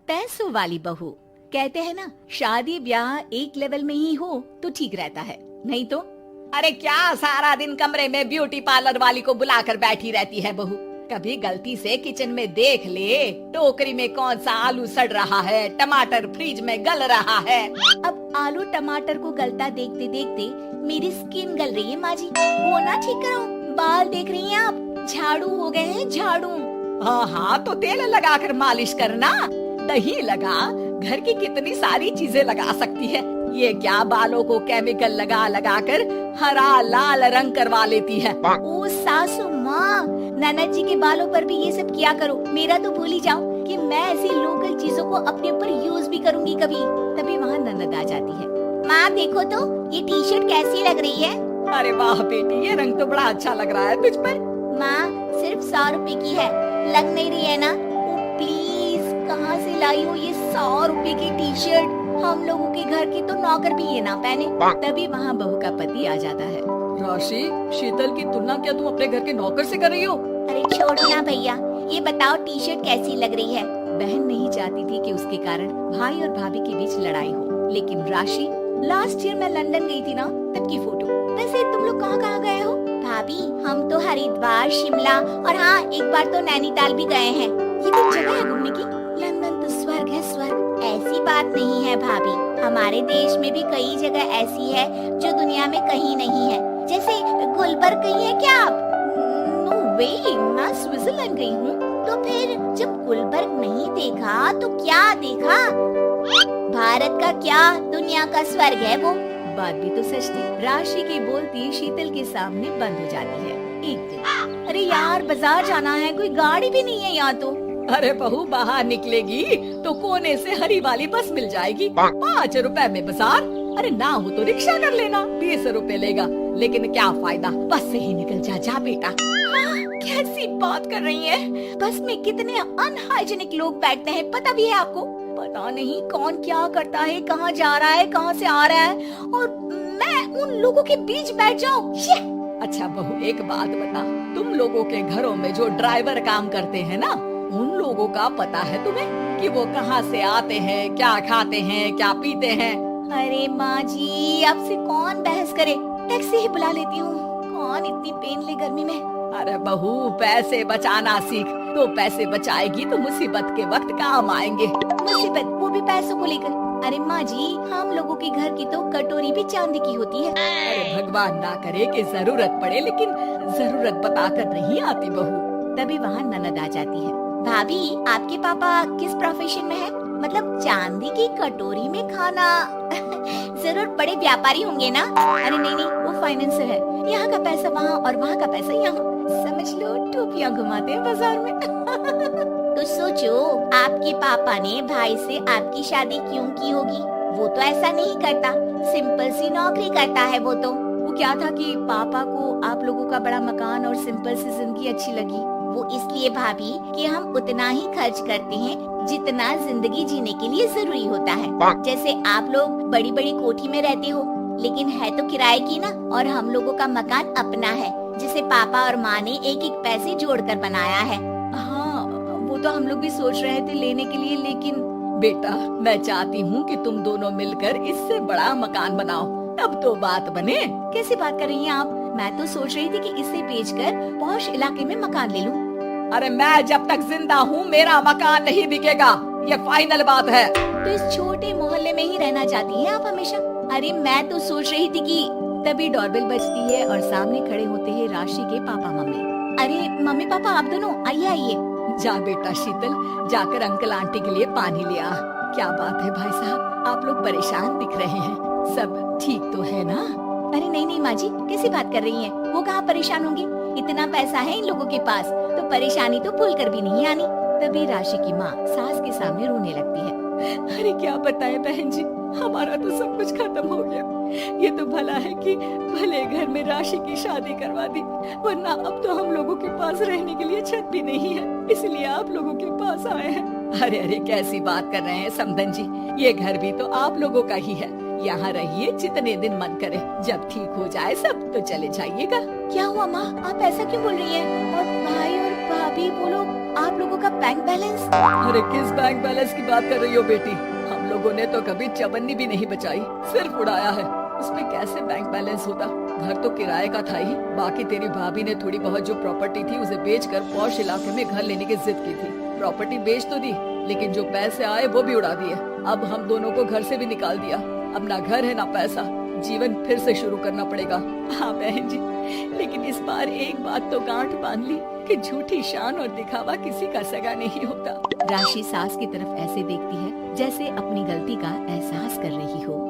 पैसों वाली बहू। कहते हैं ना, शादी ब्याह एक लेवल में ही हो तो ठीक रहता है, नहीं तो अरे क्या सारा दिन कमरे में ब्यूटी पार्लर वाली को बुलाकर बैठी रहती है बहू। कभी गलती से किचन में देख ले टोकरी में कौन सा आलू सड़ रहा है, टमाटर फ्रिज में गल रहा है। अब आलू टमाटर को गलता देखते देखते मेरी स्किन गल रही है माँ जी। वो ना ठीक करो, बाल देख रही हैं आप, झाड़ू हो गए हैं झाड़ू। हाँ तो तेल लगाकर मालिश करना, दही लगा, घर की कितनी सारी चीजें लगा सकती है। ये क्या बालों को केमिकल लगा लगा कर हरा लाल रंग करवा लेती है। ओ सासू माँ, ननद जी के बालों पर भी ये सब किया करो। मेरा तो भूल ही जाओ कि मैं ऐसी लोकल चीजों को अपने ऊपर यूज भी करूंगी कभी। तभी वहाँ ननद आ जाती है। माँ देखो तो ये टी शर्ट कैसी लग रही है। अरे वाह बेटी, ये रंग तो बड़ा अच्छा लग रहा है तुझ पर। माँ सिर्फ 100 रुपए की है, लग नहीं रही है ना। प्लीज कहाँ से लाई हो ये 100 रुपए की टी शर्ट। हम लोगों के घर की तो नौकर भी ये ना पहने। तभी वहाँ बहू का पति आ जाता है। राशि, शीतल की तुलना क्या तुम अपने घर के नौकर से कर रही हो? अरे छोड़ो ना भैया, ये बताओ टी शर्ट कैसी लग रही है। बहन नहीं चाहती थी कि उसके कारण भाई और भाभी के बीच लड़ाई हो, लेकिन राशि, लास्ट ईयर मैं लंदन गई थी ना, तब की फोटो। वैसे तुम लोग कहाँ कहाँ गए हो? भाभी हम तो हरिद्वार, शिमला और हाँ एक बार तो नैनीताल भी गए हैं। ये कुछ जगह है घूमने की? लंदन तो स्वर्ग है स्वर्ग। ऐसी बात नहीं है भाभी, हमारे देश में भी कई जगह ऐसी है जो दुनिया में कहीं नहीं है। जैसे गुलबर्ग गई है क्या आप? नो वे, मैं स्विट्जरलैंड गई हूँ। तो फिर जब गुलबर्ग नहीं देखा तो क्या देखा? भारत का क्या दुनिया का स्वर्ग है वो। बात भी तो सच थी। राशि की बोलती शीतल के सामने बंद हो जाती है। एक दिन, अरे यार बाजार जाना है, कोई गाड़ी भी नहीं है यहाँ तो। अरे बहू, बाहर निकलेगी तो कोने से हरी वाली बस मिल जाएगी। 5 रुपए में बाजार। अरे ना हो तो रिक्शा कर लेना, 20 रुपए लेगा। लेकिन क्या फायदा, बस से ही निकल जा बेटा। कैसी बात कर रही है? बस में कितने अनहाइजीनिक लोग बैठते हैं, पता भी है आपको? पता नहीं कौन क्या करता है, कहाँ जा रहा है, कहाँ से आ रहा है, और मैं उन लोगों के बीच बैठ जाऊँ। अच्छा बहू, एक बात बता, तुम लोगों के घरों में जो ड्राइवर काम करते हैं ना, उन लोगों का पता है तुम्हें कि वो कहाँ से आते हैं, क्या खाते हैं, क्या पीते हैं? अरे माँ जी, आपसे कौन बहस करे, टैक्सी ही बुला लेती हूँ। कौन इतनी पेन ले गर्मी में। अरे बहू, पैसे बचाना सीख, तो पैसे बचाएगी तो मुसीबत के वक्त काम आएंगे। मुसीबत, वो भी पैसों को लेकर? अरे माँ जी, हम लोगों के घर की तो कटोरी भी चांदी की होती है। अरे भगवान ना करे कि जरूरत पड़े, लेकिन जरूरत बताकर नहीं आती बहू। तभी वहाँ ननद आ जाती है। भाभी, आपके पापा किस प्रोफेशन में है? मतलब चांदी की कटोरी में खाना। जरूर बड़े व्यापारी होंगे ना? अरे नहीं, वो फाइनेंसर है। यहाँ का पैसा वहाँ और वहाँ का पैसा यहाँ, समझ लो टोपियाँ घुमाते हैं बाजार में। तो सोचो, आपके पापा ने भाई से आपकी शादी क्यों की होगी? वो तो ऐसा नहीं करता, सिंपल सी नौकरी करता है वो तो। वो क्या था कि पापा को आप लोगों का बड़ा मकान और सिंपल सी जिंदगी अच्छी लगी। वो इसलिए भाभी कि हम उतना ही खर्च करते हैं जितना जिंदगी जीने के लिए जरूरी होता है। जैसे आप लोग बड़ी बड़ी कोठी में रहते हो, लेकिन है तो किराए की ना, और हम लोगों का मकान अपना है, जिसे पापा और माँ ने एक एक पैसे जोड़कर बनाया है। हाँ, वो तो हम लोग भी सोच रहे थे लेने के लिए, लेकिन बेटा मैं चाहती हूँ कि तुम दोनों मिलकर इससे बड़ा मकान बनाओ, तब तो बात बने। कैसी बात कर रही हैं आप? मैं तो सोच रही थी कि इसे बेचकर पॉश इलाके में मकान ले लूं। अरे मैं जब तक जिंदा हूँ मेरा मकान नहीं बिकेगा, ये फाइनल बात है। तो इस छोटे मोहल्ले में ही रहना चाहती हैं आप हमेशा? अरे मैं तो सोच रही थी कि तभी डोरबेल बजती है और सामने खड़े होते हैं राशि के पापा मम्मी। अरे मम्मी पापा, आप दोनों आइए आइए। जा बेटा शीतल, जाकर अंकल आंटी के लिए पानी ले आ। क्या बात है भाई साहब, आप लोग परेशान दिख रहे हैं, सब ठीक तो है ना? अरे नहीं माँ जी, कैसी बात कर रही हैं? वो कहाँ परेशान होंगे, इतना पैसा है इन लोगों के पास, तो परेशानी तो भूल कर भी नहीं आनी। तभी राशि की माँ सास के सामने रोने लगती है। अरे क्या बताए बहन जी, हमारा तो सब कुछ खत्म हो गया। ये तो भला है कि भले घर में राशि की शादी करवा दी, वरना अब तो हम लोगों के पास रहने के लिए छत भी नहीं है, इसलिए आप लोगों के पास आए हैं। अरे कैसी बात कर रहे हैं समधन जी, ये घर भी तो आप लोगों का ही है, यहाँ रहिए जितने दिन मन करे, जब ठीक हो जाए सब तो चले जाइएगा। क्या हुआ माँ, आप ऐसा क्यों बोल रही हैं? और भाई और भाभी वो लोग आप लोगों का बैंक बैलेंस? अरे किस बैंक बैलेंस की बात कर रही हो बेटी? हम लोगों ने तो कभी चवन्नी भी नहीं बचाई, सिर्फ उड़ाया है। उसमें कैसे बैंक बैलेंस होता? घर तो किराए का था ही। बाकी तेरी भाभी ने थोड़ी बहुत जो प्रॉपर्टी थी उसे बेचकर पॉश इलाके में घर लेने की जिद की थी। प्रॉपर्टी बेच तो दी, लेकिन जो पैसे आए वो भी उड़ा दिए। अब हम दोनों को घर से भी निकाल दिया। अब ना घर है ना पैसा, जीवन फिर से शुरू करना पड़ेगा। हाँ बहन जी, लेकिन इस बार एक बात तो गांठ बांध ली कि झूठी शान और दिखावा किसी का सगा नहीं होता। राशि सास की तरफ ऐसे देखती है जैसे अपनी गलती का एहसास कर रही हो।